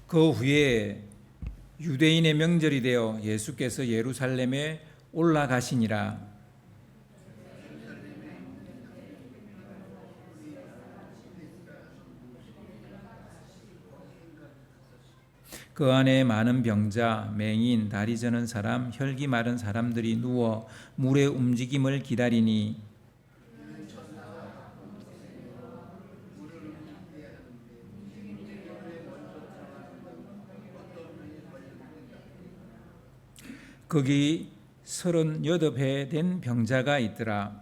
그 후에 유대인의 명절이 되어 예수께서 예루살렘에 올라가시니라. 그 안에 많은 병자, 맹인, 다리 저는 사람, 혈기 마른 사람들이 누워 물의 움직임을 기다리니 거기 38해 된 병자가 있더라.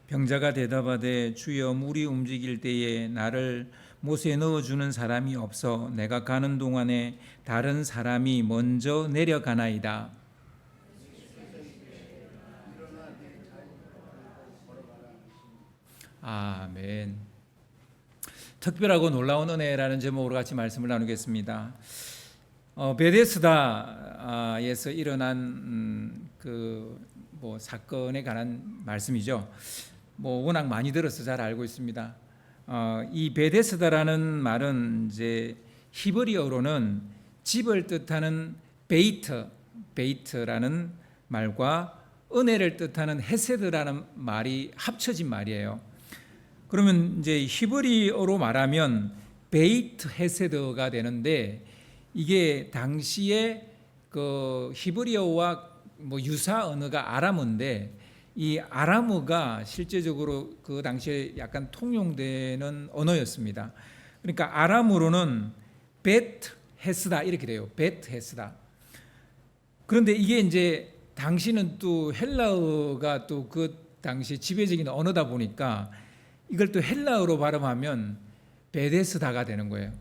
병자가 대답하되 주여 물이 움직일 때에 나를 못에 넣어주는 사람이 없어 내가 가는 동안에 다른 사람이 먼저 내려가나이다. 아멘. 특별하고 놀라운 은혜라는 제목으로 같이 말씀을 나누겠습니다. 베데스다에서 일어난 사건에 관한 말씀이죠. 워낙 많이 들어서 잘 알고 있습니다. 이 베데스다라는 말은 이제 히브리어로는 집을 뜻하는 베이트라는 말과 은혜를 뜻하는 헤세드라는 말이 합쳐진 말이에요. 그러면 이제 히브리어로 말하면 베이트 헤세드가 되는데 이게 당시에 그 히브리어와 유사 언어가 아람어인데 이 아람어가 실제적으로 그 당시에 약간 통용되는 언어였습니다. 그러니까 아람어로는 베트 헤스다 이렇게 돼요. 베트 헤스다. 그런데 이게 이제 당시는 또 헬라어가 또 그 당시 지배적인 언어다 보니까 이걸 또 헬라어로 발음하면 베데스다가 되는 거예요.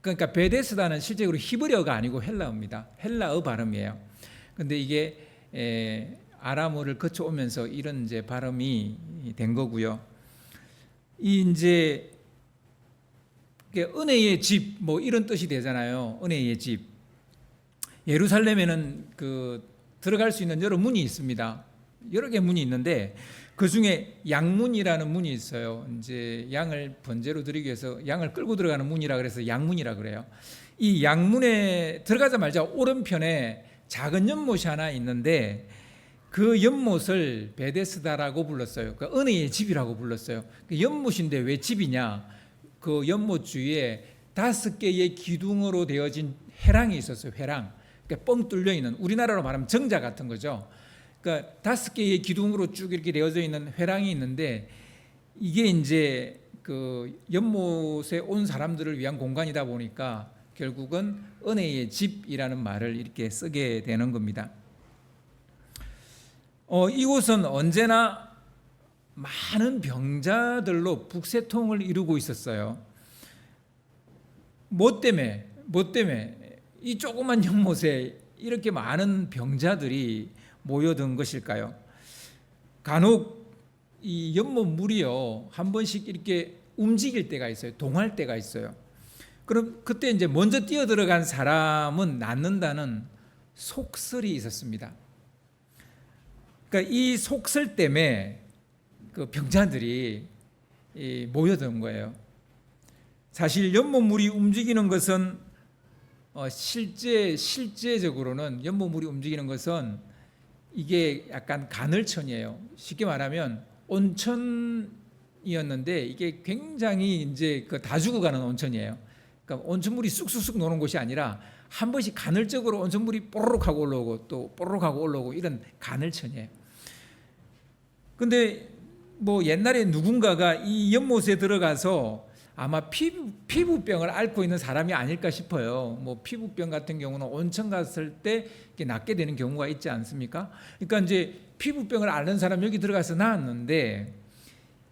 그러니까 베데스다는 실제로 히브리어가 아니고 헬라어입니다. 헬라어 발음이에요. 그런데 이게 아람어를 거쳐오면서 이런 이제 발음이 된 거고요. 이 이제 은혜의 집 이런 뜻이 되잖아요. 은혜의 집. 예루살렘에는 들어갈 수 있는 여러 문이 있습니다. 여러 개 문이 있는데 그 중에 양문이라는 문이 있어요. 이제 양을 번제로 드리기 위해서 양을 끌고 들어가는 문이라 그래서 양문이라 그래요. 이 양문에 들어가자마자 오른편에 작은 연못이 하나 있는데 그 연못을 베데스다라고 불렀어요. 그 은혜의 집이라고 불렀어요. 그 연못인데 왜 집이냐? 그 연못 주위에 5개의 기둥으로 되어진 회랑이 있었어요. 회랑. 그러니까 뻥 뚫려 있는, 우리나라로 말하면 정자 같은 거죠. 그러니까 5개의 기둥으로 쭉 이렇게 되어져 있는 회랑이 있는데 이게 이제 그 연못에 온 사람들을 위한 공간이다 보니까 결국은 은혜의 집이라는 말을 이렇게 쓰게 되는 겁니다. 이곳은 언제나 많은 병자들로 북새통을 이루고 있었어요. 뭐 때문에 이 조그만 연못에 이렇게 많은 병자들이 모여든 것일까요? 간혹 이 연못 물이요 한 번씩 이렇게 움직일 때가 있어요. 동할 때가 있어요. 그럼 그때 이제 먼저 뛰어 들어간 사람은 낫는다는 속설이 있었습니다. 그러니까 이 속설 때문에 그 병자들이 모여든 거예요. 사실 연못물이 움직이는 것은 실제적으로는 연못물이 움직이는 것은 이게 약간 간헐천이에요. 쉽게 말하면 온천이었는데 이게 굉장히 이제 다 죽어가는 온천이에요. 그러니까 온천물이 쑥쑥쑥 노는 곳이 아니라 한 번씩 간헐적으로 온천물이 뽀로록 하고 올라오고 또 뽀로록 하고 올라오고 이런 간헐천이에요. 근데 옛날에 누군가가 이 연못에 들어가서 아마 피부병을 앓고 있는 사람이 아닐까 싶어요. 피부병 같은 경우는 온천 갔을 때 낫게 되는 경우가 있지 않습니까? 그러니까 이제 피부병을 앓는 사람 여기 들어가서 나았는데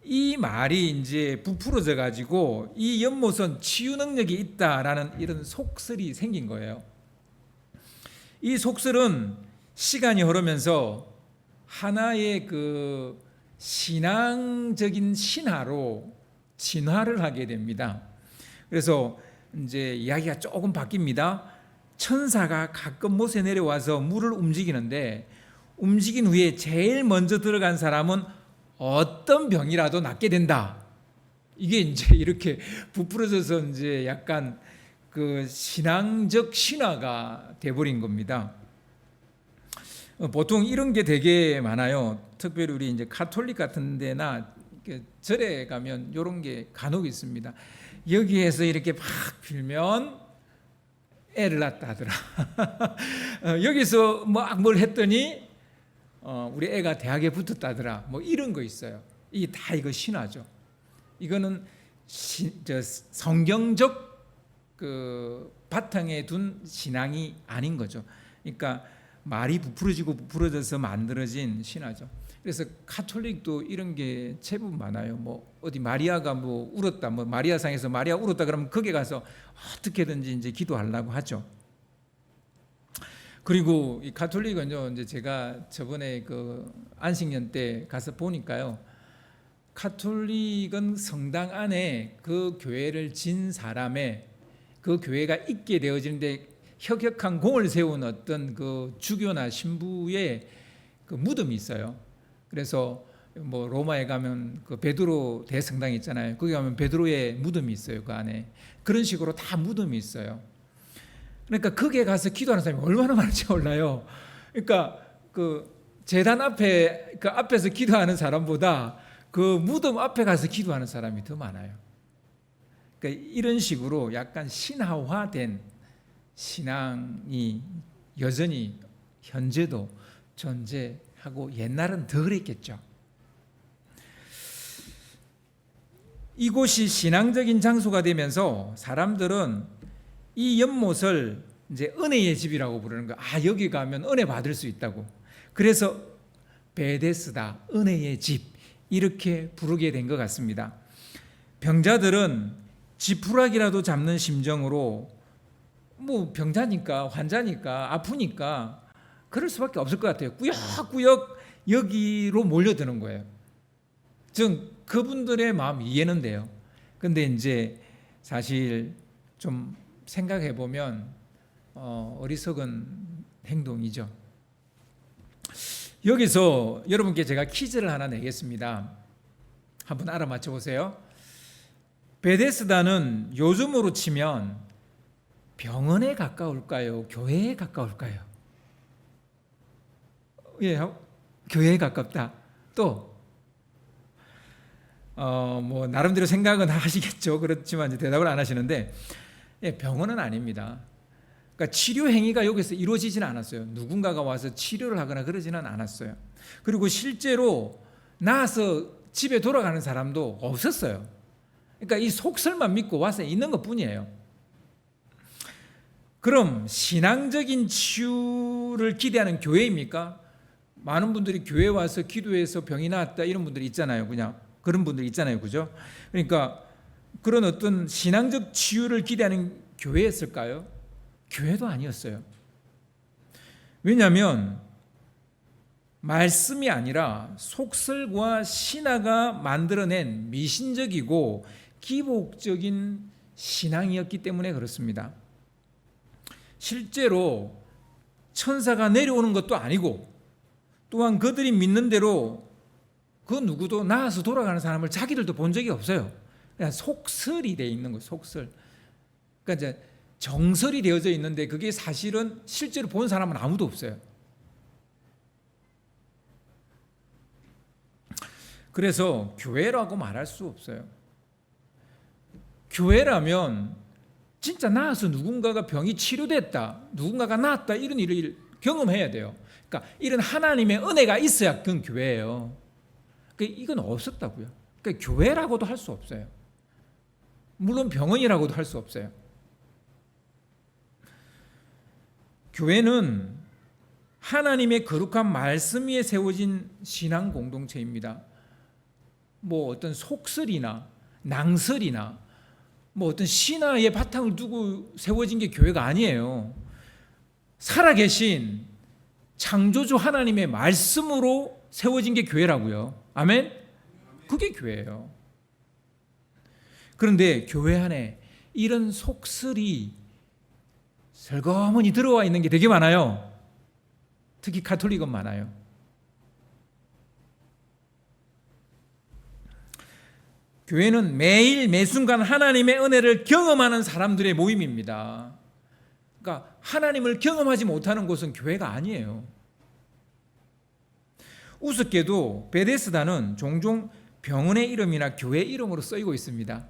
이 말이 이제 부풀어져 가지고 이 연못은 치유 능력이 있다라는 이런 속설이 생긴 거예요. 이 속설은 시간이 흐르면서 하나의 그 신앙적인 신화로 진화를 하게 됩니다. 그래서 이제 이야기가 조금 바뀝니다. 천사가 가끔 못에 내려와서 물을 움직이는데 움직인 후에 제일 먼저 들어간 사람은 어떤 병이라도 낫게 된다. 이게 이제 이렇게 부풀어져서 이제 약간 그 신앙적 신화가 돼버린 겁니다. 보통 이런 게 되게 많아요. 특별히 우리 이제 카톨릭 같은 데나 절에 가면 이런 게 간혹 있습니다. 여기에서 이렇게 막 빌면 애를 낳았다 하더라. 여기서 뭘 했더니 우리 애가 대학에 붙었다더라. 뭐 이런 거 있어요. 이게 다 이거 신화죠. 이거는 성경적 그 바탕에 둔 신앙이 아닌 거죠. 그러니까 말이 부풀어져서 만들어진 신화죠. 그래서 카톨릭도 이런 게 제법 많아요. 뭐 어디 마리아가 뭐 울었다, 뭐 마리아상에서 마리아 울었다 그러면 거기 가서 어떻게든지 이제 기도하려고 하죠. 그리고 이 카톨릭은요, 이제 제가 저번에 그 안식년 때 가서 보니까요, 카톨릭은 성당 안에 그 교회를 진 사람의 그 교회가 있게 되어지는데 혁혁한 공을 세운 어떤 그 주교나 신부의 그 무덤이 있어요. 그래서 뭐 로마에 가면 그 베드로 대성당 있잖아요. 거기 가면 베드로의 무덤이 있어요. 그 안에 그런 식으로 다 무덤이 있어요. 그러니까 거기에 가서 기도하는 사람이 얼마나 많은지 몰라요. 그러니까 그 제단 앞에 그 앞에서 기도하는 사람보다 그 무덤 앞에 가서 기도하는 사람이 더 많아요. 그러니까 이런 식으로 약간 신화화된 신앙이 여전히 현재도 존재하고 옛날은 더 그랬겠죠. 이곳이 신앙적인 장소가 되면서 사람들은 이 연못을 이제 은혜의 집이라고 부르는 거예요. 아, 여기 가면 은혜 받을 수 있다고. 그래서 베데스다, 은혜의 집, 이렇게 부르게 된 것 같습니다. 병자들은 지푸라기라도 잡는 심정으로 뭐 병자니까, 환자니까, 아프니까 그럴 수밖에 없을 것 같아요. 꾸역꾸역 여기로 몰려드는 거예요. 즉 그분들의 마음 이해는 돼요. 근데 이제 사실 좀 생각해 보면 어리석은 행동이죠. 여기서 여러분께 제가 퀴즈를 하나 내겠습니다. 한번 알아맞혀 보세요. 베데스다는 요즘으로 치면 병원에 가까울까요? 교회에 가까울까요? 예, 교회에 가깝다. 또 뭐 나름대로 생각은 하시겠죠. 그렇지만 이제 대답을 안 하시는데, 예, 병원은 아닙니다. 그러니까 치료 행위가 여기서 이루어지지는 않았어요. 누군가가 와서 치료를 하거나 그러지는 않았어요. 그리고 실제로 나와서 집에 돌아가는 사람도 없었어요. 그러니까 이 속설만 믿고 와서 있는 것뿐이에요. 그럼 신앙적인 치유를 기대하는 교회입니까? 많은 분들이 교회 와서 기도해서 병이 나았다 이런 분들이 있잖아요. 그냥 그런 분들이 있잖아요. 그죠? 그러니까 그런 어떤 신앙적 치유를 기대하는 교회였을까요? 교회도 아니었어요. 왜냐하면 말씀이 아니라 속설과 신화가 만들어낸 미신적이고 기복적인 신앙이었기 때문에 그렇습니다. 실제로 천사가 내려오는 것도 아니고, 또한 그들이 믿는 대로 그 누구도 나와서 돌아가는 사람을 자기들도 본 적이 없어요. 그냥 속설이 되어 있는 거예요. 속설. 그러니까 이제 정설이 되어져 있는데 그게 사실은 실제로 본 사람은 아무도 없어요. 그래서 교회라고 말할 수 없어요. 교회라면 진짜 나와서 누군가가 병이 치료됐다, 누군가가 나았다 이런 일을 경험해야 돼요. 그러니까 이런 하나님의 은혜가 있어야 그건 교회예요. 그러니까 이건 없었다고요. 그러니까 교회라고도 할 수 없어요. 물론 병원이라고도 할 수 없어요. 교회는 하나님의 거룩한 말씀 위에 세워진 신앙 공동체입니다. 뭐 어떤 속설이나 낭설이나 뭐 어떤 신화의 바탕을 두고 세워진 게 교회가 아니에요. 살아계신 창조주 하나님의 말씀으로 세워진 게 교회라고요. 아멘? 그게 교회예요. 그런데 교회 안에 이런 속설이 설거머니 들어와 있는 게 되게 많아요. 특히 가톨릭은 많아요. 교회는 매일 매순간 하나님의 은혜를 경험하는 사람들의 모임입니다. 그러니까 하나님을 경험하지 못하는 곳은 교회가 아니에요. 우습게도 베데스다는 종종 병원의 이름이나 교회 이름으로 쓰이고 있습니다.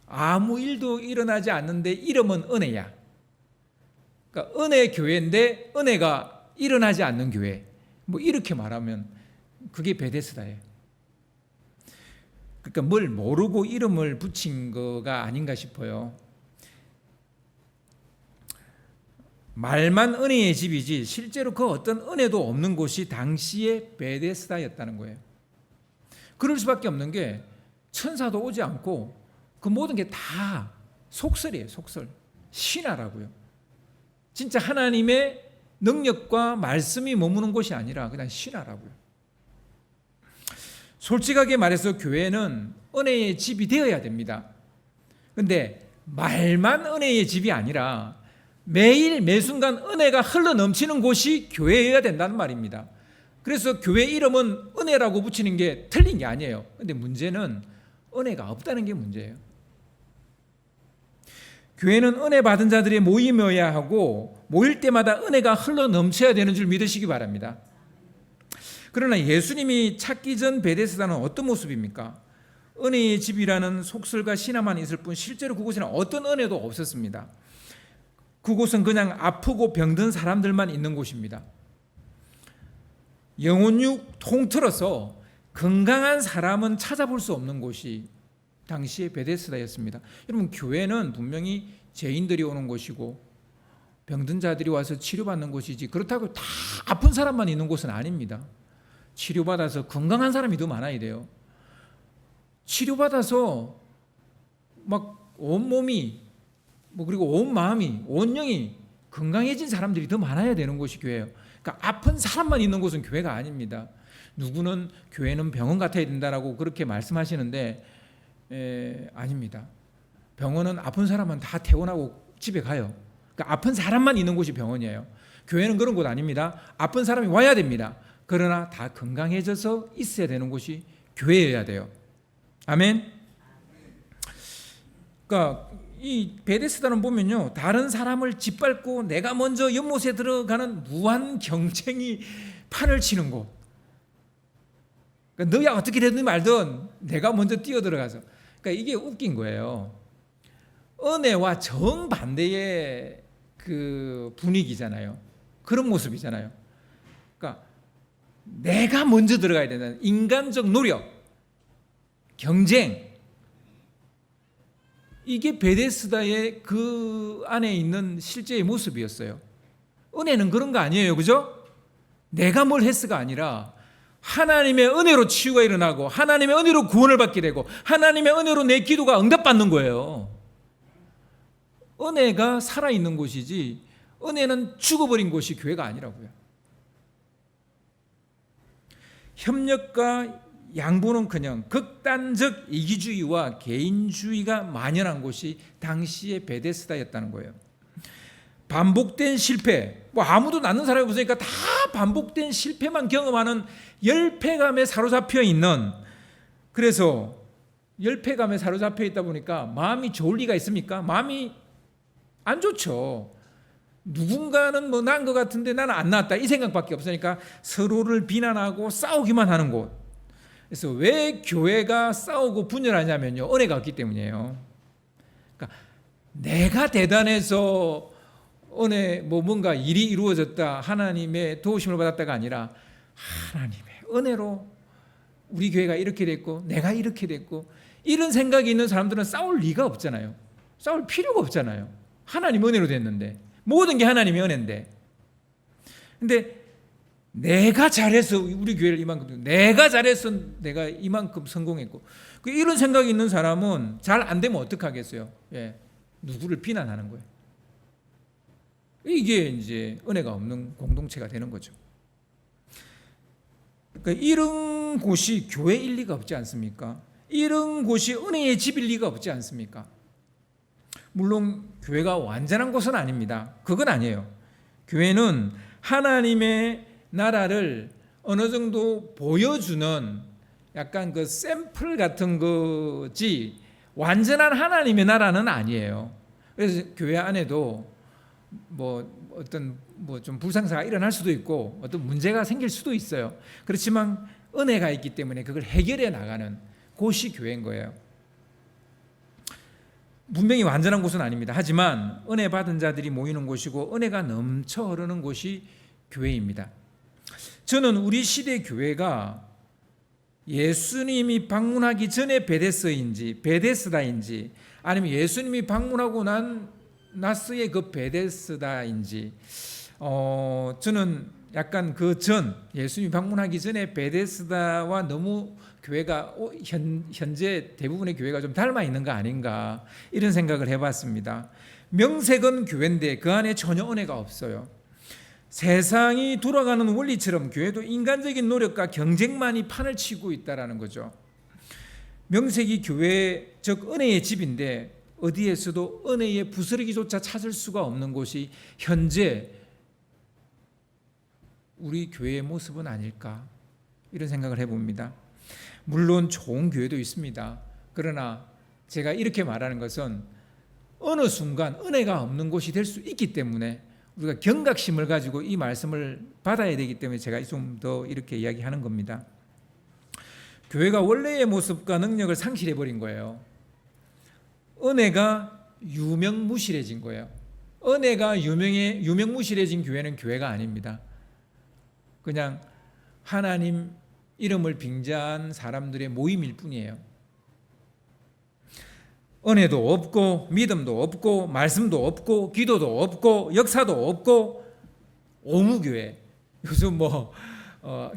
아무 일도 일어나지 않는데 이름은 은혜야. 그러니까 은혜 교회인데 은혜가 일어나지 않는 교회. 뭐 이렇게 말하면 그게 베데스다예요. 그러니까 뭘 모르고 이름을 붙인 거가 아닌가 싶어요. 말만 은혜의 집이지 실제로 그 어떤 은혜도 없는 곳이 당시의 베데스다였다는 거예요. 그럴 수밖에 없는 게 천사도 오지 않고 그 모든 게 다 속설이에요. 속설. 신화라고요. 진짜 하나님의 능력과 말씀이 머무는 곳이 아니라 그냥 신화라고요. 솔직하게 말해서 교회는 은혜의 집이 되어야 됩니다. 그런데 말만 은혜의 집이 아니라 매일 매순간 은혜가 흘러 넘치는 곳이 교회여야 된다는 말입니다. 그래서 교회 이름은 은혜라고 붙이는 게 틀린 게 아니에요. 그런데 문제는 은혜가 없다는 게 문제예요. 교회는 은혜 받은 자들의 모임이어야 하고 모일 때마다 은혜가 흘러 넘쳐야 되는 줄 믿으시기 바랍니다. 그러나 예수님이 찾기 전 베데스다는 어떤 모습입니까? 은혜의 집이라는 속설과 신화만 있을 뿐 실제로 그곳에는 어떤 은혜도 없었습니다. 그곳은 그냥 아프고 병든 사람들만 있는 곳입니다. 영혼육 통틀어서 건강한 사람은 찾아볼 수 없는 곳이 당시의 베데스다였습니다. 여러분, 교회는 분명히 죄인들이 오는 곳이고 병든 자들이 와서 치료받는 곳이지 그렇다고 다 아픈 사람만 있는 곳은 아닙니다. 치료받아서 건강한 사람이 더 많아야 돼요. 치료받아서 막 온몸이 그리고 온 마음이 온 영이 건강해진 사람들이 더 많아야 되는 곳이 교회예요. 그러니까 아픈 사람만 있는 곳은 교회가 아닙니다. 누구는 교회는 병원 같아야 된다라고 그렇게 말씀하시는데 아닙니다. 병원은 아픈 사람은 다 퇴원하고 집에 가요. 그러니까 아픈 사람만 있는 곳이 병원이에요. 교회는 그런 곳 아닙니다. 아픈 사람이 와야 됩니다. 그러나 다 건강해져서 있어야 되는 곳이 교회여야 돼요. 아멘. 그러니까 이 베데스다는 보면요, 다른 사람을 짓밟고 내가 먼저 연못에 들어가는 무한 경쟁이 판을 치는 곳. 그러니까 너야 어떻게 되든 말든 내가 먼저 뛰어 들어가서. 그러니까 이게 웃긴 거예요. 은혜와 정반대의 그 분위기잖아요. 그런 모습이잖아요. 그러니까 내가 먼저 들어가야 된다는 인간적 노력, 경쟁. 이게 베데스다의 그 안에 있는 실제의 모습이었어요. 은혜는 그런 거 아니에요. 그죠? 내가 뭘 했어가 아니라 하나님의 은혜로 치유가 일어나고 하나님의 은혜로 구원을 받게 되고 하나님의 은혜로 내 기도가 응답받는 거예요. 은혜가 살아있는 곳이지 은혜는 죽어버린 곳이 교회가 아니라고요. 협력과 양보는커녕 극단적 이기주의와 개인주의가 만연한 곳이 당시의 베데스다였다는 거예요. 반복된 실패, 아무도 낫는 사람이 없으니까 다 반복된 실패만 경험하는 열패감에 사로잡혀 있는, 그래서 열패감에 사로잡혀 있다 보니까 마음이 좋을 리가 있습니까? 마음이 안 좋죠. 누군가는 난 것 같은데 나는 안 나았다 이 생각밖에 없으니까 서로를 비난하고 싸우기만 하는 곳. 그래서 왜 교회가 싸우고 분열하냐면요, 은혜가 없기 때문이에요. 그러니까 내가 대단해서 은혜 뭔가 일이 이루어졌다, 하나님의 도우심을 받았다가 아니라 하나님의 은혜로 우리 교회가 이렇게 됐고 내가 이렇게 됐고, 이런 생각이 있는 사람들은 싸울 리가 없잖아요. 싸울 필요가 없잖아요. 하나님 은혜로 됐는데, 모든 게 하나님의 은혜인데. 근데 내가 잘해서 우리 교회를 이만큼, 내가 잘해서 내가 이만큼 성공했고, 이런 생각이 있는 사람은 잘 안 되면 어떡하겠어요? 누구를 비난하는 거예요. 이게 이제 은혜가 없는 공동체가 되는 거죠. 그러니까 이런 곳이 교회일 리가 없지 않습니까? 이런 곳이 은혜의 집일 리가 없지 않습니까? 물론 교회가 완전한 곳은 아닙니다. 그건 아니에요. 교회는 하나님의 나라를 어느 정도 보여주는 약간 그 샘플 같은 거지 완전한 하나님의 나라는 아니에요. 그래서 교회 안에도 뭐 어떤 뭐 좀 불상사가 일어날 수도 있고 어떤 문제가 생길 수도 있어요. 그렇지만 은혜가 있기 때문에 그걸 해결해 나가는 곳이 교회인 거예요. 분명히 완전한 곳은 아닙니다. 하지만 은혜 받은 자들이 모이는 곳이고 은혜가 넘쳐 흐르는 곳이 교회입니다. 저는 우리 시대 교회가 예수님이 방문하기 전에 베데스다인지 아니면 예수님이 방문하고 난 나스의 그 베데스다인지 저는 약간 그 전 예수님이 방문하기 전에 베데스다와 너무 교회가 현재 대부분의 교회가 좀 닮아 있는 거 아닌가 이런 생각을 해봤습니다. 명색은 교회인데 그 안에 전혀 은혜가 없어요. 세상이 돌아가는 원리처럼 교회도 인간적인 노력과 경쟁만이 판을 치고 있다는 거죠. 명색이 교회 즉 은혜의 집인데 어디에서도 은혜의 부스러기조차 찾을 수가 없는 곳이 현재 우리 교회의 모습은 아닐까 이런 생각을 해봅니다. 물론 좋은 교회도 있습니다. 그러나 제가 이렇게 말하는 것은 어느 순간 은혜가 없는 곳이 될 수 있기 때문에 우리가 경각심을 가지고 이 말씀을 받아야 되기 때문에 제가 좀 더 이렇게 이야기하는 겁니다. 교회가 원래의 모습과 능력을 상실해버린 거예요. 은혜가 유명무실해진 거예요. 은혜가 유명무실해진 교회는 교회가 아닙니다. 그냥 하나님 이름을 빙자한 사람들의 모임일 뿐이에요. 은혜도 없고 믿음도 없고 말씀도 없고 기도도 없고 역사도 없고 오무교회. 요즘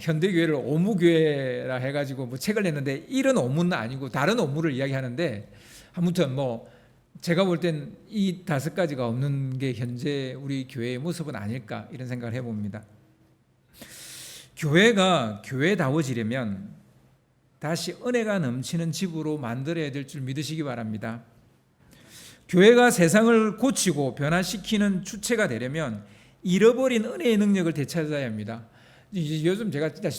현대교회를 오무교회라 해가지고 책을 냈는데 이런 오무는 아니고 다른 오무를 이야기하는데 아무튼 제가 볼 땐 이 5가지가 없는 게 현재 우리 교회의 모습은 아닐까 이런 생각을 해봅니다. 교회가 교회다워지려면 다시 은혜가 넘치는 집으로 만들어야 될 줄 믿으시기 바랍니다. 교회가 세상을 고치고 변화시키는 주체가 되려면 잃어버린 은혜의 능력을 되찾아야 합니다. 요즘 제가 진짜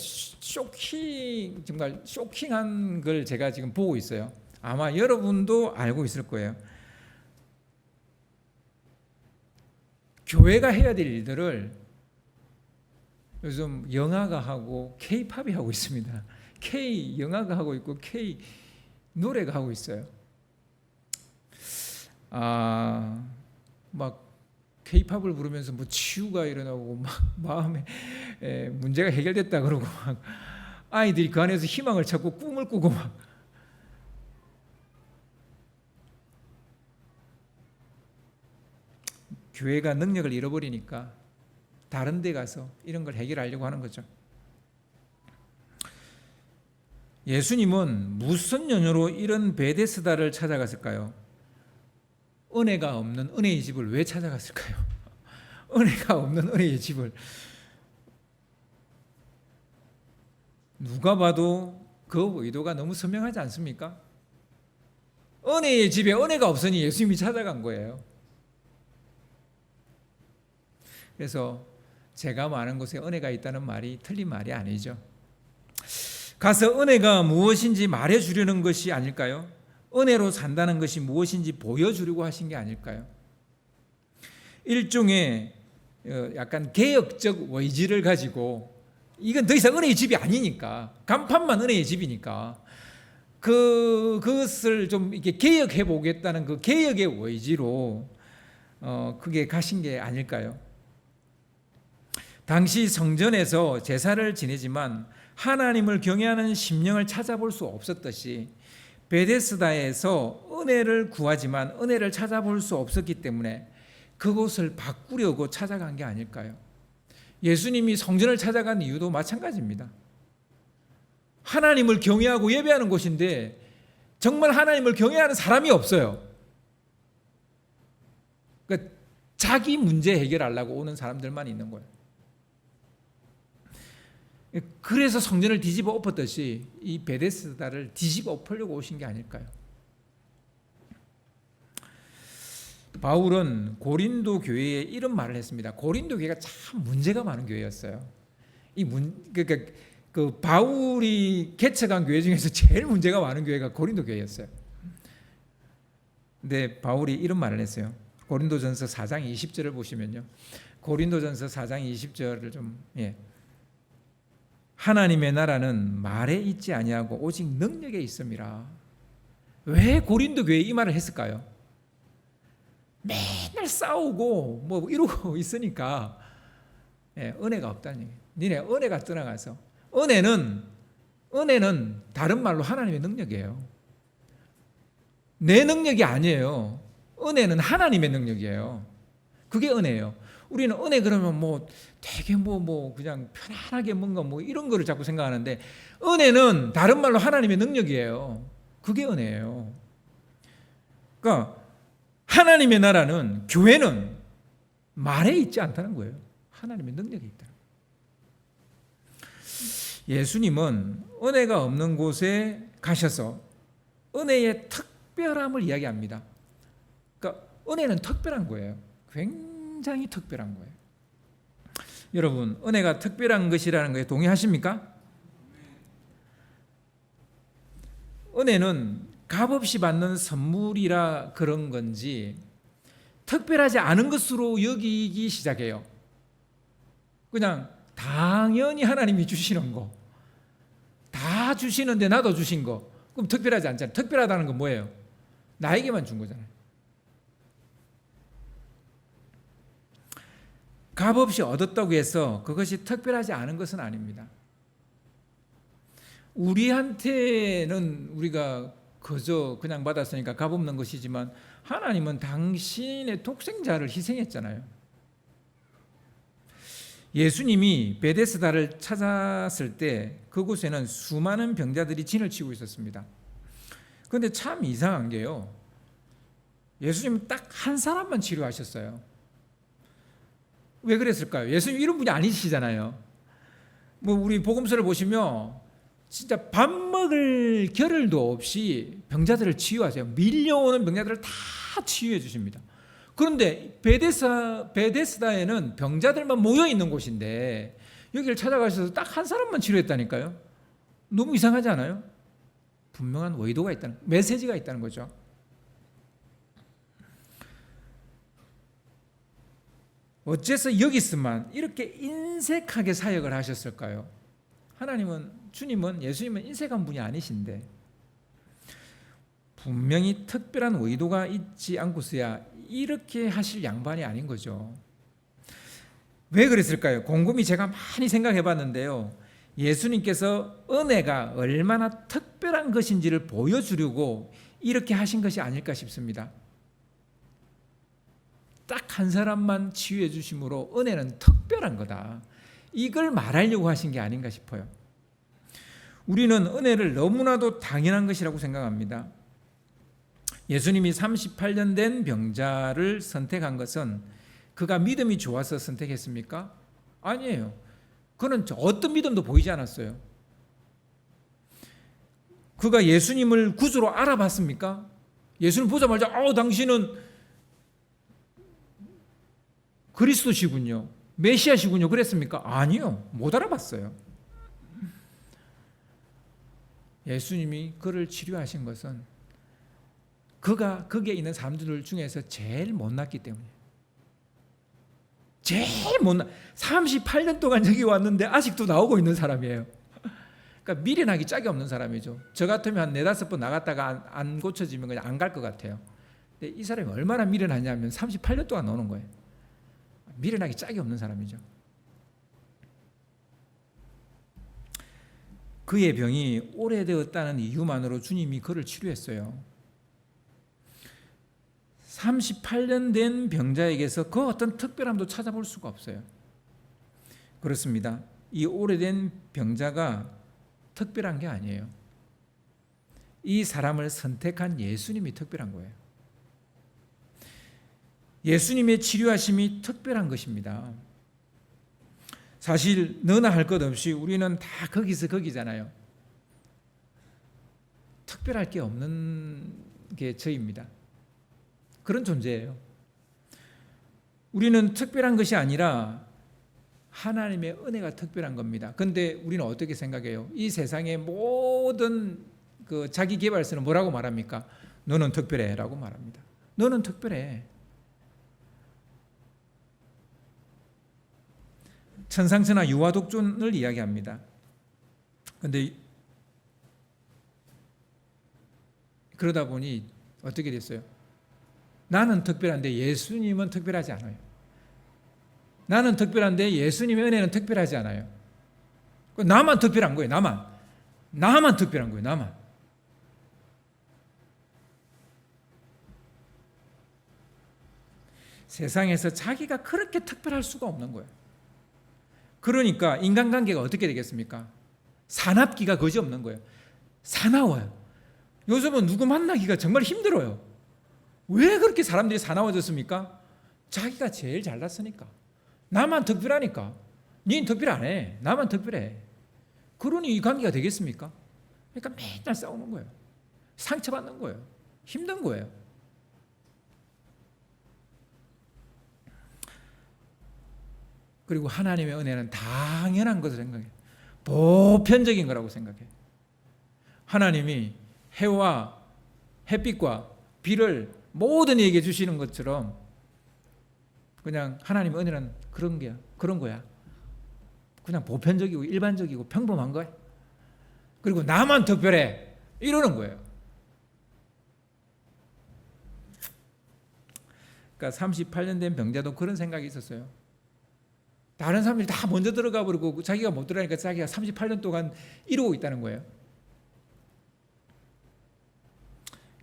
정말 쇼킹한 걸 제가 지금 보고 있어요. 아마 여러분도 알고 있을 거예요. 교회가 해야 될 일들을 요즘 영화가 하고 K-팝이 하고 있습니다. K 영화가 하고 있고 K 노래가 하고 있어요. 막 K-팝을 부르면서 치유가 일어나고 막 마음에 문제가 해결됐다 그러고 막 아이들이 그 안에서 희망을 찾고 꿈을 꾸고 막 교회가 능력을 잃어버리니까 다른 데 가서 이런 걸 해결하려고 하는 거죠. 예수님은 무슨 연유로 이런 베데스다를 찾아갔을까요? 은혜가 없는 은혜의 집을 왜 찾아갔을까요? 은혜가 없는 은혜의 집을 누가 봐도 그 의도가 너무 선명하지 않습니까? 은혜의 집에 은혜가 없으니 예수님이 찾아간 거예요. 그래서 제가 많은 곳에 은혜가 있다는 말이 틀린 말이 아니죠. 가서 은혜가 무엇인지 말해주려는 것이 아닐까요? 은혜로 산다는 것이 무엇인지 보여주려고 하신 게 아닐까요? 일종의 약간 개혁적 의지를 가지고 이건 더 이상 은혜의 집이 아니니까 간판만 은혜의 집이니까 그것을 좀 이렇게 개혁해 보겠다는 그 개혁의 의지로 그게 가신 게 아닐까요? 당시 성전에서 제사를 지내지만 하나님을 경외하는 심령을 찾아볼 수 없었듯이 베데스다에서 은혜를 구하지만 은혜를 찾아볼 수 없었기 때문에 그곳을 바꾸려고 찾아간 게 아닐까요? 예수님이 성전을 찾아간 이유도 마찬가지입니다. 하나님을 경외하고 예배하는 곳인데 정말 하나님을 경외하는 사람이 없어요. 그러니까 자기 문제 해결하려고 오는 사람들만 있는 거예요. 그래서 성전을 뒤집어 엎었듯이 이 베데스다를 뒤집어 엎으려고 오신 게 아닐까요? 바울은 고린도 교회에 이런 말을 했습니다. 고린도 교회가 참 문제가 많은 교회였어요. 그러니까 그 바울이 개척한 교회 중에서 제일 문제가 많은 교회가 고린도 교회였어요. 근데 바울이 이런 말을 했어요. 고린도전서 4장 20절을 보시면요. 고린도전서 4장 20절을 좀 하나님의 나라는 말에 있지 아니하고 오직 능력에 있음이라. 왜 고린도 교회에 이 말을 했을까요? 맨날 싸우고 뭐 이러고 있으니까 은혜가 없다는 얘기예요. 니네 은혜가 떠나가서 은혜는 다른 말로 하나님의 능력이에요. 내 능력이 아니에요. 은혜는 하나님의 능력이에요. 그게 은혜예요. 우리는 은혜 그러면 뭐 되게 뭐 그냥 편안하게 뭔가 뭐 이런 거를 자꾸 생각하는데 은혜는 다른 말로 하나님의 능력이에요. 그게 은혜예요. 그러니까 하나님의 나라는 교회는 말에 있지 않다는 거예요. 하나님의 능력이 있다. 예수님은 은혜가 없는 곳에 가셔서 은혜의 특별함을 이야기합니다. 그러니까 은혜는 특별한 거예요. 굉장히 특별한 거예요. 여러분, 은혜가 특별한 것이라는 것에 동의하십니까? 은혜는 값없이 받는 선물이라 그런 건지 특별하지 않은 것으로 여기기 시작해요. 그냥 당연히 하나님이 주시는 거, 다 주시는데 나도 주신 거, 그럼 특별하지 않잖아요. 특별하다는 건 뭐예요? 나에게만 준 거잖아요. 값없이 얻었다고 해서 그것이 특별하지 않은 것은 아닙니다. 우리한테는 우리가 그저 그냥 받았으니까 값없는 것이지만 하나님은 당신의 독생자를 희생했잖아요. 예수님이 베데스다를 찾았을 때 그곳에는 수많은 병자들이 진을 치고 있었습니다. 그런데 참 이상한 게요. 예수님은 딱 한 사람만 치료하셨어요. 왜 그랬을까요? 예수님 이런 분이 아니시잖아요. 뭐 우리 복음서를 보시면 진짜 밥 먹을 겨를도 없이 병자들을 치유하세요. 밀려오는 병자들을 다 치유해 주십니다. 그런데 베데스다에는 병자들만 모여 있는 곳인데 여기를 찾아가셔서 딱 한 사람만 치료했다니까요. 너무 이상하지 않아요? 분명한 의도가 있다는, 메시지가 있다는 거죠. 어째서 여기서만 이렇게 인색하게 사역을 하셨을까요? 주님은 예수님은 인색한 분이 아니신데 분명히 특별한 의도가 있지 않고서야 이렇게 하실 양반이 아닌 거죠. 왜 그랬을까요? 곰곰이 제가 많이 생각해 봤는데요. 예수님께서 은혜가 얼마나 특별한 것인지를 보여주려고 이렇게 하신 것이 아닐까 싶습니다. 딱 한 사람만 치유해 주심으로 은혜는 특별한 거다. 이걸 말하려고 하신 게 아닌가 싶어요. 우리는 은혜를 너무나도 당연한 것이라고 생각합니다. 예수님이 38년 된 병자를 선택한 것은 그가 믿음이 좋아서 선택했습니까? 아니에요. 그는 어떤 믿음도 보이지 않았어요. 그가 예수님을 구주로 알아봤습니까? 예수님 보자마자 당신은 그리스도시군요, 메시아시군요 그랬습니까? 아니요. 못 알아봤어요. 예수님이 그를 치료하신 것은 그가 거기에 있는 사람들 중에서 제일 못났기 때문이에요. 제일 못나. 38년 동안 여기 왔는데 아직도 나오고 있는 사람이에요. 그러니까 미련하기 짝이 없는 사람이죠. 저 같으면 한 4-5번 나갔다가 안 고쳐지면 그냥 안 갈 것 같아요. 근데 이 사람이 얼마나 미련하냐면 38년 동안 나오는 거예요. 미련하기 짝이 없는 사람이죠. 그의 병이 오래되었다는 이유만으로 주님이 그를 치료했어요. 38년 된 병자에게서 그 어떤 특별함도 찾아볼 수가 없어요. 그렇습니다. 이 오래된 병자가 특별한 게 아니에요. 이 사람을 선택한 예수님이 특별한 거예요. 예수님의 치료하심이 특별한 것입니다. 사실 너나 할 것 없이 우리는 다 거기서 거기잖아요. 특별할 게 없는 게 저입니다. 그런 존재예요. 우리는 특별한 것이 아니라 하나님의 은혜가 특별한 겁니다. 근데 우리는 어떻게 생각해요? 이 세상의 모든 그 자기 개발서는 뭐라고 말합니까? 너는 특별해 라고 말합니다. 너는 특별해. 천상천하 유아독존을 이야기합니다. 근데 그러다 보니 어떻게 됐어요? 나는 특별한데 예수님은 특별하지 않아요. 나는 특별한데 예수님의 은혜는 특별하지 않아요. 나만 특별한 거예요. 나만 특별한 거예요. 나만. 세상에서 자기가 그렇게 특별할 수가 없는 거예요. 그러니까 인간관계가 어떻게 되겠습니까? 사납기가 거지없는 거예요. 사나워요. 요즘은 누구 만나기가 정말 힘들어요. 왜 그렇게 사람들이 사나워졌습니까? 자기가 제일 잘났으니까. 나만 특별하니까. 니는 특별 안 해. 나만 특별해. 그러니 이 관계가 되겠습니까? 그러니까 맨날 싸우는 거예요. 상처받는 거예요. 힘든 거예요. 그리고 하나님의 은혜는 당연한 것을 생각해요. 보편적인 거라고 생각해요. 하나님이 해와 햇빛과 비를 모든 이에게 주시는 것처럼 그냥 하나님의 은혜는 그런 거야. 그냥 보편적이고 일반적이고 평범한 거야. 그리고 나만 특별해. 이러는 거예요. 그러니까 38년 된 병자도 그런 생각이 있었어요. 다른 사람들이 다 먼저 들어가 버리고 자기가 못 들어가니까 자기가 38년 동안 이러고 있다는 거예요.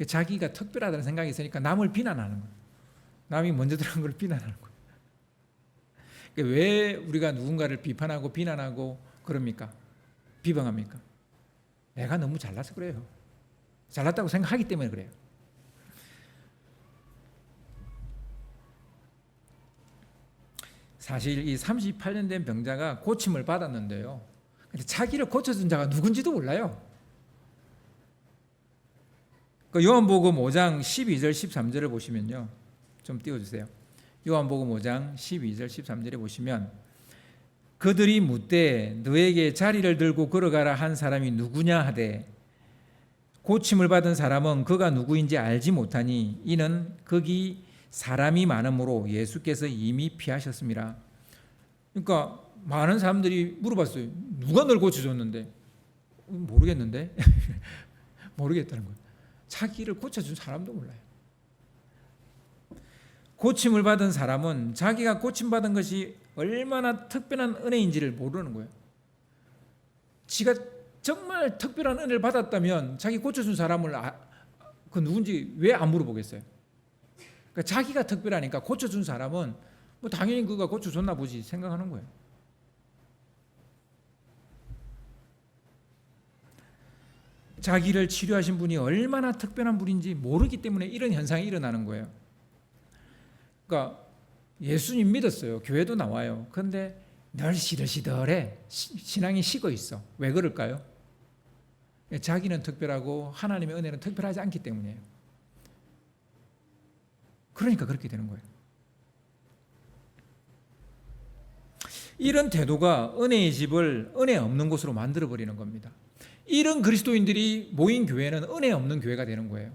자기가 특별하다는 생각이 있으니까 남을 비난하는 거예요. 남이 먼저 들어간 걸 비난하는 거예요. 왜 우리가 누군가를 비판하고 비난하고 그럽니까? 비방합니까? 내가 너무 잘나서 그래요. 잘났다고 생각하기 때문에 그래요. 사실 이 38년 된 병자가 고침을 받았는데요. 근데 자기를 고쳐준 자가 누군지도 몰라요. 요한복음 5장 12절 13절을 보시면요. 좀 띄워주세요. 요한복음 5장 12절 13절에 보시면 그들이 묻되 너에게 자리를 들고 걸어가라 한 사람이 누구냐 하되 고침을 받은 사람은 그가 누구인지 알지 못하니 이는 거기 사람이 많으므로 예수께서 이미 피하셨습니다. 그러니까 많은 사람들이 물어봤어요. 누가 널 고쳐줬는데? 모르겠는데? 모르겠다는 거예요. 자기를 고쳐준 사람도 몰라요. 고침을 받은 사람은 자기가 고침받은 것이 얼마나 특별한 은혜인지를 모르는 거예요. 지가 정말 특별한 은혜를 받았다면 자기 고쳐준 사람을 그 누군지 왜 안 물어보겠어요? 그러니까 자기가 특별하니까 고쳐준 사람은 뭐 당연히 그가 고쳐줬나 보지 생각하는 거예요. 자기를 치료하신 분이 얼마나 특별한 분인지 모르기 때문에 이런 현상이 일어나는 거예요. 그러니까 예수님 믿었어요. 교회도 나와요. 그런데 늘 시들시들해. 신앙이 식어 있어. 왜 그럴까요? 자기는 특별하고 하나님의 은혜는 특별하지 않기 때문이에요. 그러니까 그렇게 되는 거예요. 이런 태도가 은혜의 집을 은혜 없는 곳으로 만들어버리는 겁니다. 이런 그리스도인들이 모인 교회는 은혜 없는 교회가 되는 거예요.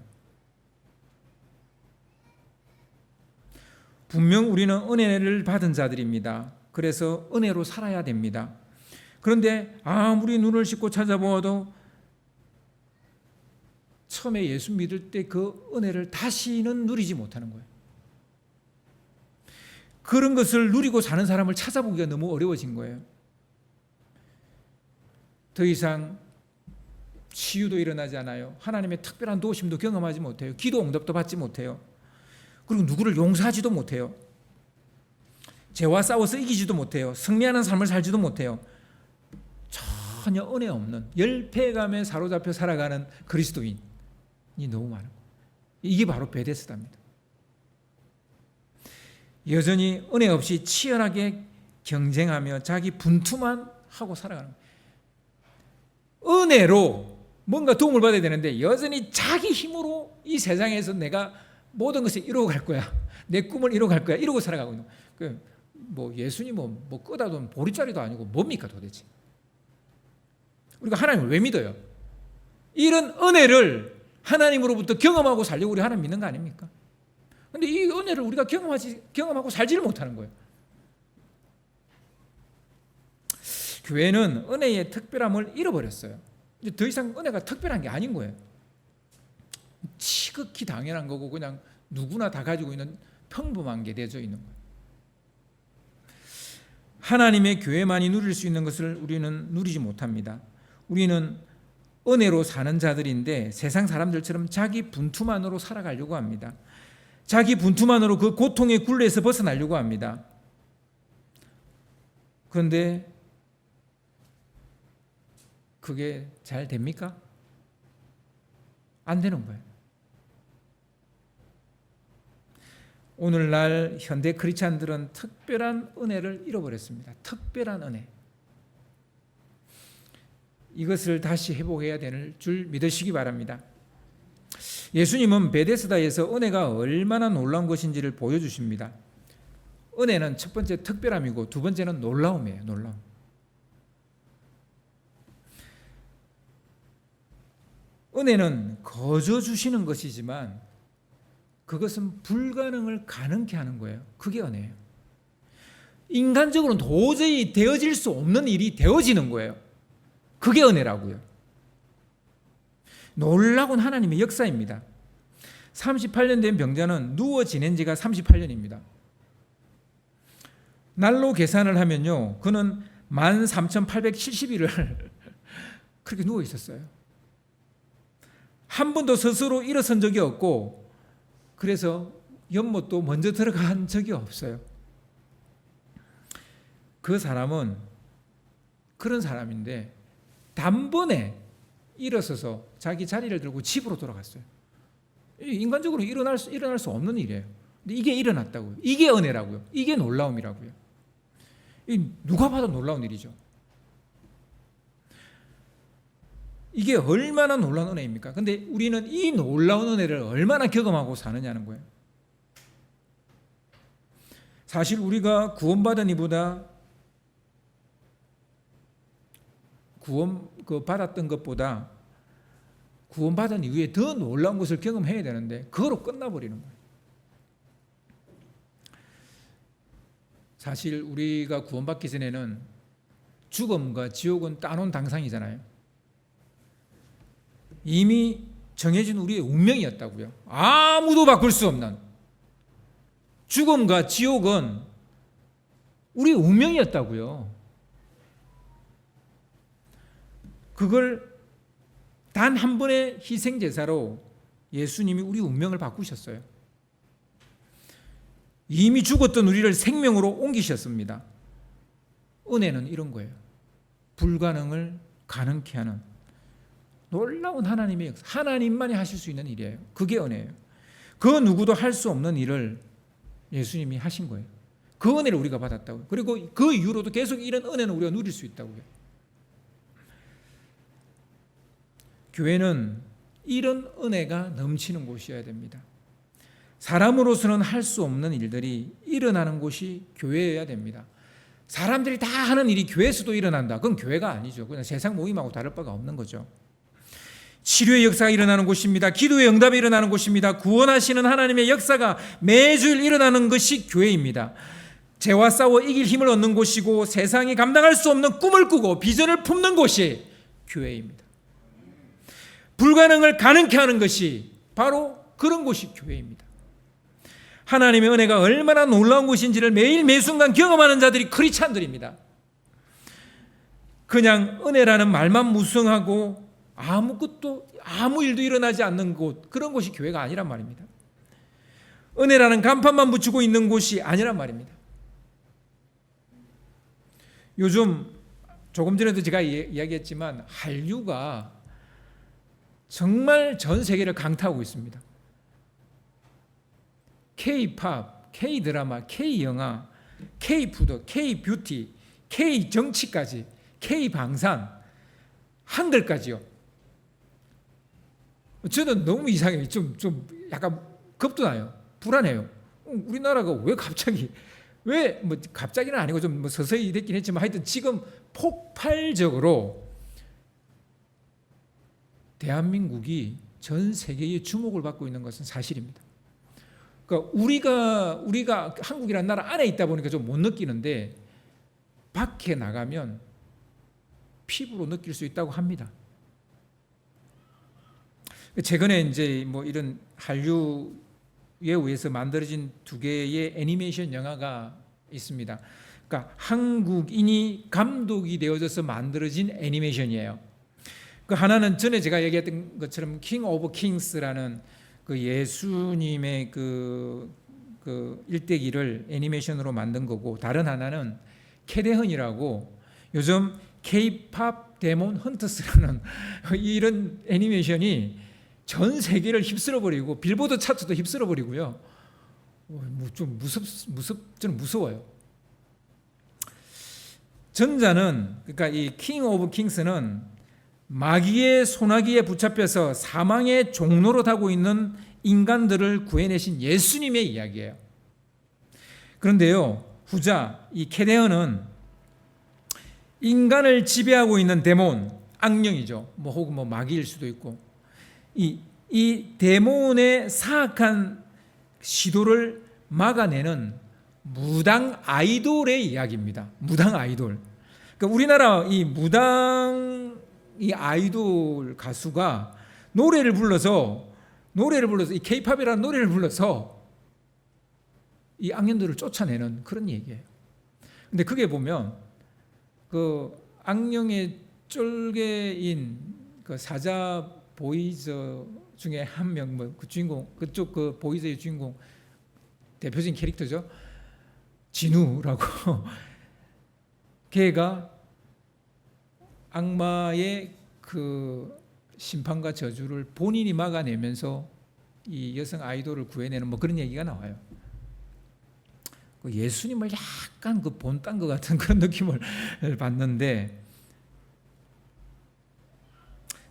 분명 우리는 은혜를 받은 자들입니다. 그래서 은혜로 살아야 됩니다. 그런데 아무리 눈을 씻고 찾아보아도 처음에 예수 믿을 때 그 은혜를 다시는 누리지 못하는 거예요. 그런 것을 누리고 사는 사람을 찾아보기가 너무 어려워진 거예요. 더 이상 치유도 일어나지 않아요. 하나님의 특별한 도우심도 경험하지 못해요. 기도 응답도 받지 못해요. 그리고 누구를 용서하지도 못해요. 죄와 싸워서 이기지도 못해요. 승리하는 삶을 살지도 못해요. 전혀 은혜 없는 열패감에 사로잡혀 살아가는 그리스도인이 너무 많은 거예요. 이게 바로 베데스다입니다. 여전히 은혜 없이 치열하게 경쟁하며 자기 분투만 하고 살아가는 거예요. 은혜로 뭔가 도움을 받아야 되는데 여전히 자기 힘으로 이 세상에서 내가 모든 것을 이루어 갈 거야. 내 꿈을 이루어 갈 거야. 이러고 살아가고 있는 거예요. 뭐 예수님은 뭐 끄다 둔 보리자리도 아니고 뭡니까 도대체? 우리가 하나님을 왜 믿어요? 이런 은혜를 하나님으로부터 경험하고 살려고 우리 하나님 믿는 거 아닙니까? 근데 이 은혜를 우리가 경험하고 살지를 못하는 거예요. 교회는 은혜의 특별함을 잃어버렸어요. 이제 더 이상 은혜가 특별한 게 아닌 거예요. 지극히 당연한 거고 그냥 누구나 다 가지고 있는 평범한 게 되어져 있는 거예요. 하나님의 교회만이 누릴 수 있는 것을 우리는 누리지 못합니다. 우리는 은혜로 사는 자들인데 세상 사람들처럼 자기 분투만으로 살아가려고 합니다. 자기 분투만으로 그 고통의 굴레에서 벗어나려고 합니다. 그런데 그게 잘 됩니까? 안 되는 거예요. 오늘날 현대 크리스찬들은 특별한 은혜를 잃어버렸습니다. 특별한 은혜. 이것을 다시 회복해야 될 줄 믿으시기 바랍니다. 예수님은 베데스다에서 은혜가 얼마나 놀라운 것인지를 보여주십니다. 은혜는 첫 번째 특별함이고 두 번째는 놀라움이에요. 놀라움. 은혜는 거저 주시는 것이지만 그것은 불가능을 가능케 하는 거예요. 그게 은혜예요. 인간적으로는 도저히 되어질 수 없는 일이 되어지는 거예요. 그게 은혜라고요. 놀라운 하나님의 역사입니다. 38년 된 병자는 누워 지낸 지가 38년입니다. 날로 계산을 하면요, 그는 13,870일을 그렇게 누워 있었어요. 한 번도 스스로 일어선 적이 없고, 그래서 연못도 먼저 들어간 적이 없어요. 그 사람은 그런 사람인데 단번에 일어서서 자기 자리를 들고 집으로 돌아갔어요. 인간적으로 일어날 수 없는 일이에요. 근데 이게 일어났다고요. 이게 은혜라고요. 이게 놀라움이라고요. 누가 봐도 놀라운 일이죠. 이게 얼마나 놀라운 은혜입니까? 근데 우리는 이 놀라운 은혜를 얼마나 경험하고 사느냐는 거예요. 사실 우리가 구원받은 이보다 받았던 것보다 구원받은 이후에 더 놀라운 것을 경험해야 되는데 그거로 끝나버리는 거예요. 사실 우리가 구원받기 전에는 죽음과 지옥은 따놓은 당상이잖아요. 이미 정해진 우리의 운명이었다고요. 아무도 바꿀 수 없는 죽음과 지옥은 우리의 운명이었다고요. 그걸 단 한 번의 희생제사로 예수님이 우리 운명을 바꾸셨어요. 이미 죽었던 우리를 생명으로 옮기셨습니다. 은혜는 이런 거예요. 불가능을 가능케 하는 놀라운 하나님의 역사. 하나님만이 하실 수 있는 일이에요. 그게 은혜예요. 그 누구도 할 수 없는 일을 예수님이 하신 거예요. 그 은혜를 우리가 받았다고요. 그리고 그 이후로도 계속 이런 은혜는 우리가 누릴 수 있다고요. 교회는 이런 은혜가 넘치는 곳이어야 됩니다. 사람으로서는 할 수 없는 일들이 일어나는 곳이 교회여야 됩니다. 사람들이 다 하는 일이 교회에서도 일어난다. 그건 교회가 아니죠. 그냥 세상 모임하고 다를 바가 없는 거죠. 치료의 역사가 일어나는 곳입니다. 기도의 응답이 일어나는 곳입니다. 구원하시는 하나님의 역사가 매주일 일어나는 것이 교회입니다. 죄와 싸워 이길 힘을 얻는 곳이고 세상이 감당할 수 없는 꿈을 꾸고 비전을 품는 곳이 교회입니다. 불가능을 가능케 하는 것이 바로 그런 곳이 교회입니다. 하나님의 은혜가 얼마나 놀라운 것인지를 매일 매순간 경험하는 자들이 크리스찬들입니다. 그냥 은혜라는 말만 무성하고 아무 일도 일어나지 않는 곳, 그런 곳이 교회가 아니란 말입니다. 은혜라는 간판만 붙이고 있는 곳이 아니란 말입니다. 요즘 조금 전에도 제가 이야기했지만 한류가 정말 전 세계를 강타하고 있습니다. K-팝, K-드라마, K-영화, K-푸드, K-뷰티, K-정치까지, K-방산, 한글까지요. 저는 너무 이상해요. 좀 약간 겁도 나요. 불안해요. 우리나라가 왜 갑자기 왜 뭐 갑자기는 아니고 좀 뭐 서서히 됐긴 했지만 하여튼 지금 폭발적으로 대한민국이 전 세계의 주목을 받고 있는 것은 사실입니다. 그러니까 우리가 한국이라는 나라 안에 있다 보니까 좀 못 느끼는데 밖에 나가면 피부로 느낄 수 있다고 합니다. 최근에 이제 뭐 이런 한류에 의해서 만들어진 2개의 애니메이션 영화가 있습니다. 그러니까 한국인이 감독이 되어져서 만들어진 애니메이션이에요. 그 하나는 전에 제가 얘기했던 것처럼 킹 오브 킹스라는 그 예수님의 그 일대기를 애니메이션으로 만든 거고, 다른 하나는 캐데헌이라고 요즘 K-팝 데몬 헌터스라는 이런 애니메이션이 전 세계를 휩쓸어 버리고 빌보드 차트도 휩쓸어 버리고요. 좀 저는 무서워요. 전자는, 그러니까 이 킹 오브 킹스는 마귀의 소나기에 붙잡혀서 사망의 종로로 타고 있는 인간들을 구해내신 예수님의 이야기예요. 그런데요, 후자 이 캐데헌은 인간을 지배하고 있는 데몬, 악령이죠. 혹은 마귀일 수도 있고, 이 데몬의 사악한 시도를 막아내는 무당 아이돌의 이야기입니다. 무당 아이돌. 그러니까 우리나라 이 무당 이 아이돌 가수가 노래를 불러서 이 K-팝이라는 노래를 불러서 이 악령들을 쫓아내는 그런 얘기예요. 근데 그게 보면 그 악령의 쫄개인 그 사자 보이저 중에 한 명, 그 주인공, 그쪽 그 보이저의 주인공 대표적인 캐릭터죠. 진우라고. 걔가 악마의 그 심판과 저주를 본인이 막아내면서 이 여성 아이돌을 구해내는 뭐 그런 얘기가 나와요. 예수님을 약간 그 본딴 것 같은 그런 느낌을 받는데,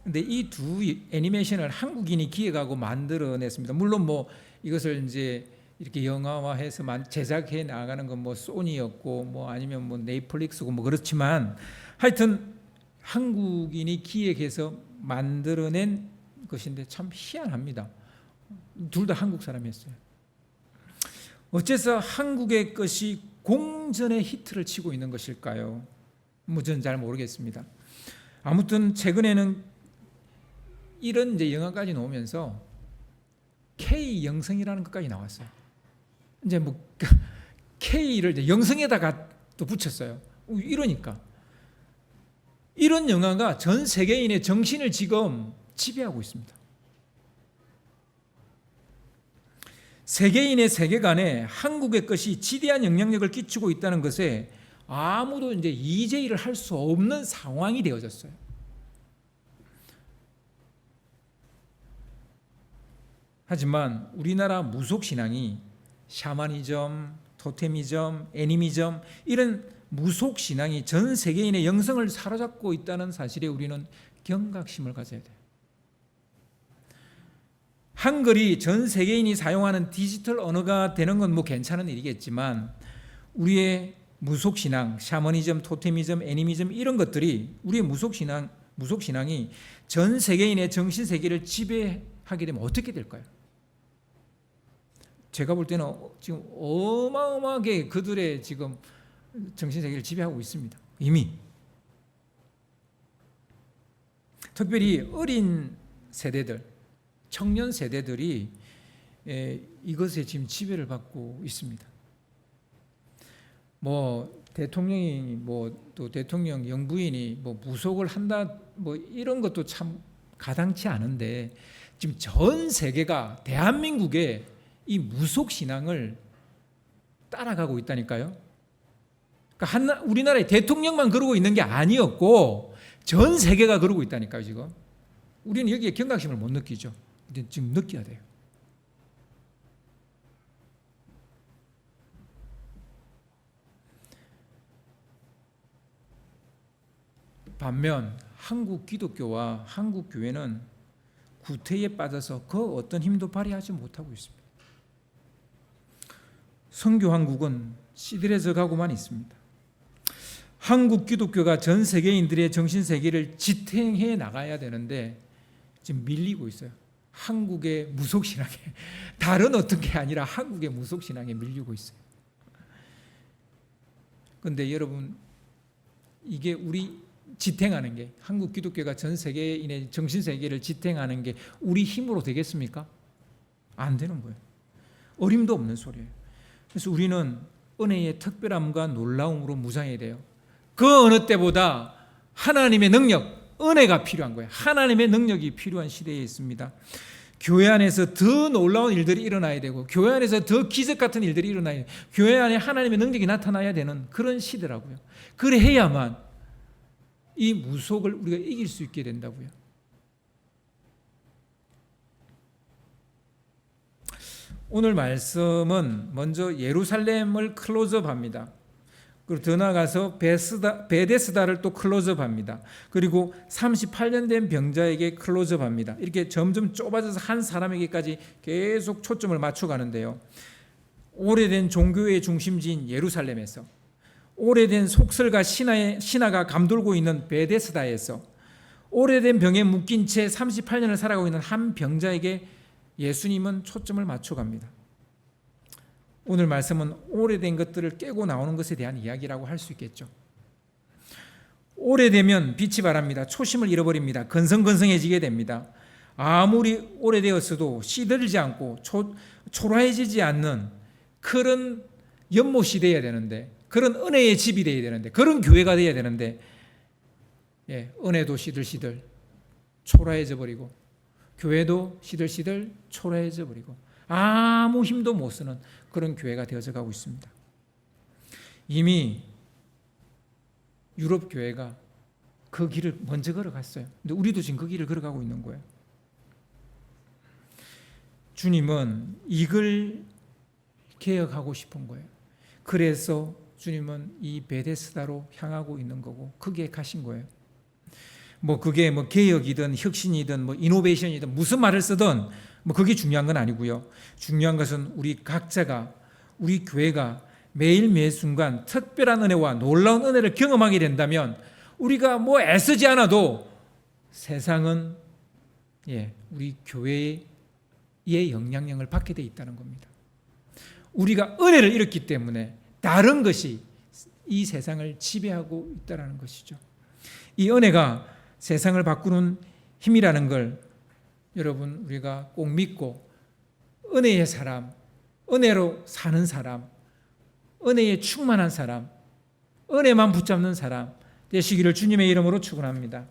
근데 이 2 애니메이션을 한국인이 기획하고 만들어냈습니다. 물론 뭐 이것을 이제 이렇게 영화화해서 제작해 나가는 건 뭐 소니였고 뭐 아니면 뭐 넷플릭스고 뭐 그렇지만 하여튼 한국인이 기획해서 만들어낸 것인데 참 희한합니다. 둘 다 한국 사람이었어요. 어째서 한국의 것이 공전의 히트를 치고 있는 것일까요? 뭐 저는 잘 모르겠습니다. 아무튼 최근에는 이런 이제 영화까지 나오면서 K 영성이라는 것까지 나왔어요. 이제 뭐 K를 이제 영성에다가 또 붙였어요. 이러니까 이런 영화가 전 세계인의 정신을 지금 지배하고 있습니다. 세계인의 세계관에 한국의 것이 지대한 영향력을 끼치고 있다는 것에 아무도 이제 이제의를 할 수 없는 상황이 되어졌어요. 하지만 우리나라 무속신앙이 샤머니즘, 토테미즘, 애니미즘 이런 무속신앙이 전 세계인의 영성을 사로잡고 있다는 사실에 우리는 경각심을 가져야 돼요. 한글이 전 세계인이 사용하는 디지털 언어가 되는 건 뭐 괜찮은 일이겠지만 우리의 무속신앙, 샤머니즘, 토테미즘, 애니미즘 이런 것들이 우리의 무속신앙이 전 세계인의 정신세계를 지배하게 되면 어떻게 될까요? 제가 볼 때는 지금 어마어마하게 그들의 지금 정신세계를 지배하고 있습니다. 이미. 특별히 어린 세대들, 청년 세대들이 이것에 지금 지배를 받고 있습니다. 뭐 대통령이 또 대통령 영부인이 무속을 한다 이런 것도 참 가당치 않은데 지금 전 세계가 대한민국의 이 무속 신앙을 따라가고 있다니까요. 그러니까 우리나라의 대통령만 그러고 있는 게 아니었고 전 세계가 그러고 있다니까요. 지금 우리는 여기에 경각심을 못 느끼죠. 근데 지금 느껴야 돼요. 반면 한국 기독교와 한국 교회는 구태에 빠져서 그 어떤 힘도 발휘하지 못하고 있습니다. 선교한국은 시들해져 가고만 있습니다. 한국 기독교가 전 세계인들의 정신세계를 지탱해 나가야 되는데 지금 밀리고 있어요. 한국의 무속신앙에, 다른 어떤 게 아니라 한국의 무속신앙에 밀리고 있어요. 그런데 여러분, 이게 우리 지탱하는 게, 한국 기독교가 전 세계인의 정신세계를 지탱하는 게 우리 힘으로 되겠습니까? 안 되는 거예요. 어림도 없는 소리예요. 그래서 우리는 은혜의 특별함과 놀라움으로 무장해야 돼요. 그 어느 때보다 하나님의 능력, 은혜가 필요한 거예요. 하나님의 능력이 필요한 시대에 있습니다. 교회 안에서 더 놀라운 일들이 일어나야 되고, 교회 안에서 더 기적 같은 일들이 일어나야 되고, 교회 안에 하나님의 능력이 나타나야 되는 그런 시대라고요. 그래야만 이 무속을 우리가 이길 수 있게 된다고요. 오늘 말씀은 먼저 예루살렘을 클로즈업합니다. 그리고 더 나아가서 베데스다를 또 클로즈업합니다. 그리고 38년 된 병자에게 클로즈업합니다. 이렇게 점점 좁아져서 한 사람에게까지 계속 초점을 맞춰가는데요. 오래된 종교의 중심지인 예루살렘에서, 오래된 속설과 신화가 감돌고 있는 베데스다에서, 오래된 병에 묶인 채 38년을 살아가고 있는 한 병자에게 예수님은 초점을 맞춰갑니다. 오늘 말씀은 오래된 것들을 깨고 나오는 것에 대한 이야기라고 할 수 있겠죠. 오래되면 빛이 바랍니다. 초심을 잃어버립니다. 건성건성해지게 됩니다. 아무리 오래되었어도 시들지 않고 초라해지지 않는 그런 연못이 되어야 되는데, 그런 은혜의 집이 되어야 되는데, 그런 교회가 되어야 되는데, 은혜도 시들시들 초라해져 버리고, 교회도 시들시들 초라해져 버리고, 아무 힘도 못 쓰는 그런 교회가 되어져 가고 있습니다. 이미 유럽 교회가 그 길을 먼저 걸어갔어요. 근데 우리도 지금 그 길을 걸어가고 있는 거예요. 주님은 이걸 개혁하고 싶은 거예요. 그래서 주님은 이 베데스다로 향하고 있는 거고, 그게 가신 거예요. 그게 개혁이든 혁신이든 이노베이션이든 무슨 말을 쓰든 그게 중요한 건 아니고요. 중요한 것은 우리 각자가, 우리 교회가 매일 매 순간 특별한 은혜와 놀라운 은혜를 경험하게 된다면, 우리가 애쓰지 않아도 세상은 우리 교회의 영향력을 받게 돼 있다는 겁니다. 우리가 은혜를 잃었기 때문에 다른 것이 이 세상을 지배하고 있다는 것이죠. 이 은혜가 세상을 바꾸는 힘이라는 걸 여러분, 우리가 꼭 믿고 은혜의 사람, 은혜로 사는 사람, 은혜에 충만한 사람, 은혜만 붙잡는 사람 되시기를 주님의 이름으로 축원합니다.